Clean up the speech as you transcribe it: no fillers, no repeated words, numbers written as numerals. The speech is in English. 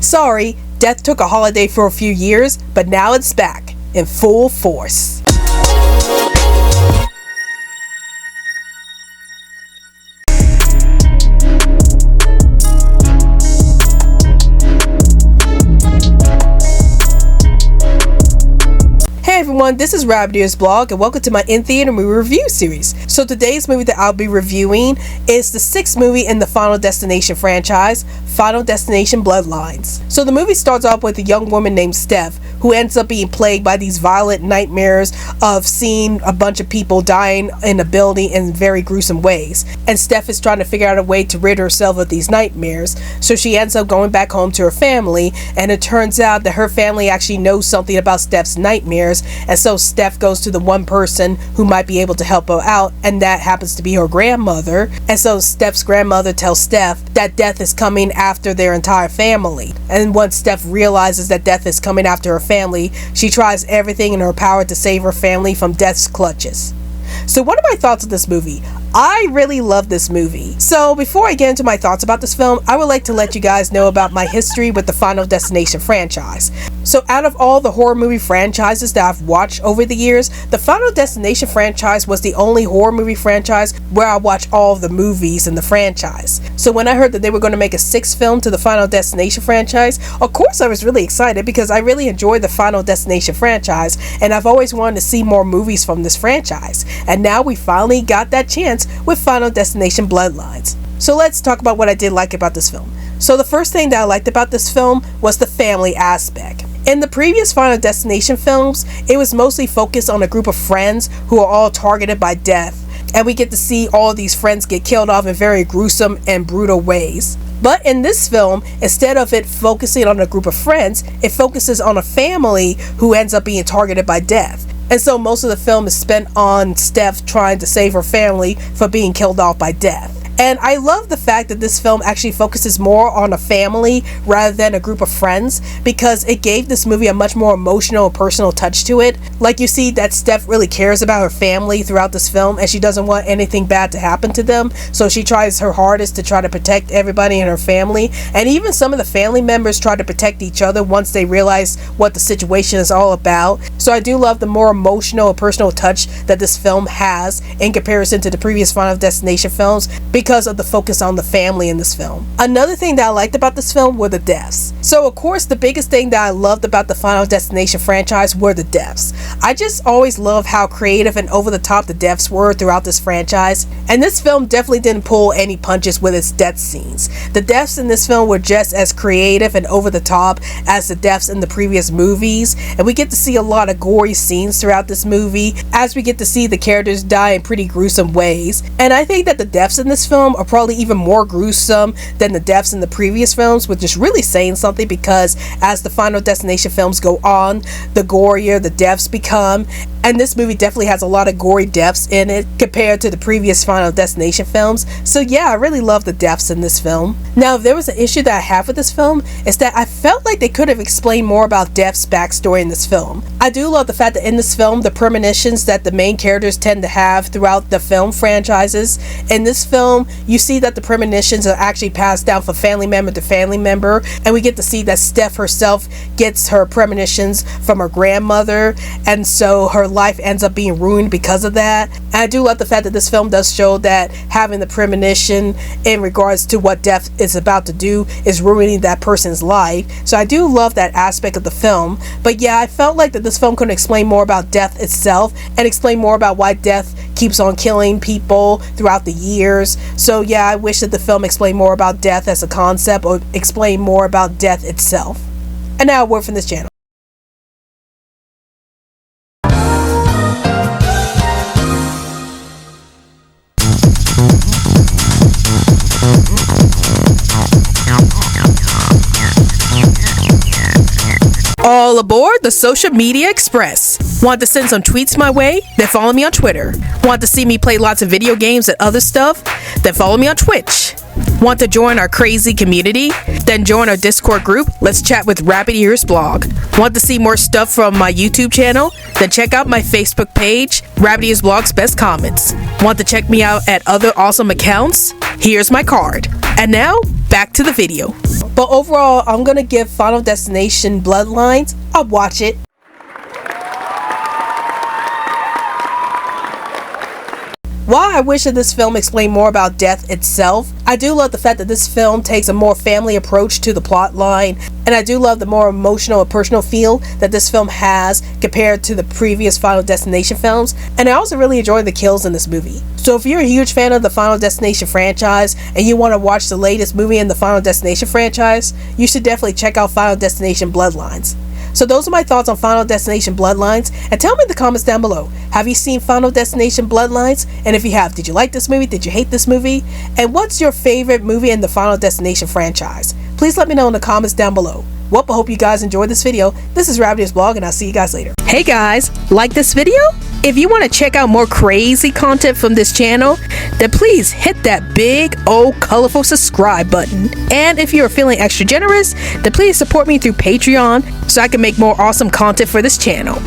Sorry, death took a holiday for a few years, but now it's back in full force. Hey everyone, this is Rabbitearsblog and welcome to my in-theater movie review series. So today's movie that I'll be reviewing is the 6th movie in the Final Destination franchise, Final Destination Bloodlines. So the movie starts off with a young woman named Steph who ends up being plagued by these violent nightmares of seeing a bunch of people dying in a building in very gruesome ways. And Steph is trying to figure out a way to rid herself of these nightmares. So she ends up going back home to her family, and it turns out that her family actually knows something about Steph's nightmares. And so Steph goes to the one person who might be able to help her out, and that happens to be her grandmother. And so Steph's grandmother tells Steph that death is coming after their entire family. And once Steph realizes that death is coming after her family, she tries everything in her power to save her family from death's clutches. So what are my thoughts on this movie? I really love this movie. So before I get into my thoughts about this film, I would like to let you guys know about my history with the Final Destination franchise. So out of all the horror movie franchises that I've watched over the years, the Final Destination franchise was the only horror movie franchise where I watched all of the movies in the franchise. So when I heard that they were going to make a 6th film to the Final Destination franchise, of course I was really excited because I really enjoyed the Final Destination franchise and I've always wanted to see more movies from this franchise. And now we finally got that chance with Final Destination Bloodlines. So let's talk about what I did like about this film. So the first thing that I liked about this film was the family aspect. In the previous Final Destination films, it was mostly focused on a group of friends who are all targeted by death, and we get to see all of these friends get killed off in very gruesome and brutal ways. But in this film, instead of it focusing on a group of friends, it focuses on a family who ends up being targeted by death. And so most of the film is spent on Steph trying to save her family from being killed off by death. And I love the fact that this film actually focuses more on a family rather than a group of friends, because it gave this movie a much more emotional and personal touch to it. Like, you see that Steph really cares about her family throughout this film and she doesn't want anything bad to happen to them. So she tries her hardest to try to protect everybody in her family. And even some of the family members try to protect each other once they realize what the situation is all about. So I do love the more emotional and personal touch that this film has in comparison to the previous Final Destination films, because of the focus on the family in this film. Another thing that I liked about this film were the deaths. So of course the biggest thing that I loved about the Final Destination franchise were the deaths. I just always love how creative and over the top the deaths were throughout this franchise, and this film definitely didn't pull any punches with its death scenes. The deaths in this film were just as creative and over the top as the deaths in the previous movies, and we get to see a lot of gory scenes throughout this movie as we get to see the characters die in pretty gruesome ways. And I think that the deaths in this film are probably even more gruesome than the deaths in the previous films, which is really saying something, because as the Final Destination films go on, the gorier the deaths become, and this movie definitely has a lot of gory deaths in it compared to the previous Final Destination films. So yeah, I really love the deaths in this film. Now, if there was an issue that I have with this film, is that I felt like they could have explained more about Death's backstory in this film. I do love the fact that in this film, the premonitions that the main characters tend to have throughout the film franchises, in this film you see that the premonitions are actually passed down from family member to family member, and we get to see that Steph herself gets her premonitions from her grandmother, and so her life ends up being ruined because of that. And I do love the fact that this film does show that having the premonition in regards to what death is about to do is ruining that person's life. So I do love that aspect of the film. But yeah, I felt like that this film could explain more about death itself and explain more about why death keeps on killing people throughout the years. So yeah, I wish that the film explained more about death as a concept, or explain more about death itself. And now a word from this channel. All aboard the Social Media Express. Want to send some tweets my way? Then follow me on Twitter. Want to see me play lots of video games and other stuff? Then follow me on Twitch. Want to join our crazy community? Then join our Discord group. Let's chat with Rabbitearsblog. Want to see more stuff from my YouTube channel? Then check out my Facebook page, Rabbitearsblog's Best Comments. Want to check me out at other awesome accounts? Here's my card. And now, back to the video. But overall, I'm gonna give Final Destination Bloodlines a watch it. While I wish that this film explained more about death itself, I do love the fact that this film takes a more family approach to the plot line, and I do love the more emotional and personal feel that this film has compared to the previous Final Destination films, and I also really enjoy the kills in this movie. So if you're a huge fan of the Final Destination franchise and you want to watch the latest movie in the Final Destination franchise, you should definitely check out Final Destination Bloodlines. So those are my thoughts on Final Destination Bloodlines, and tell me in the comments down below, have you seen Final Destination Bloodlines? And if you have, did you like this movie? Did you hate this movie? And what's your favorite movie in the Final Destination franchise? Please let me know in the comments down below. Well, I hope you guys enjoyed this video. This is Rabbitearsblog, and I'll see you guys later. Hey guys, like this video? If you want to check out more crazy content from this channel, then please hit that big old colorful subscribe button. And if you're feeling extra generous, then please support me through Patreon so I can make more awesome content for this channel.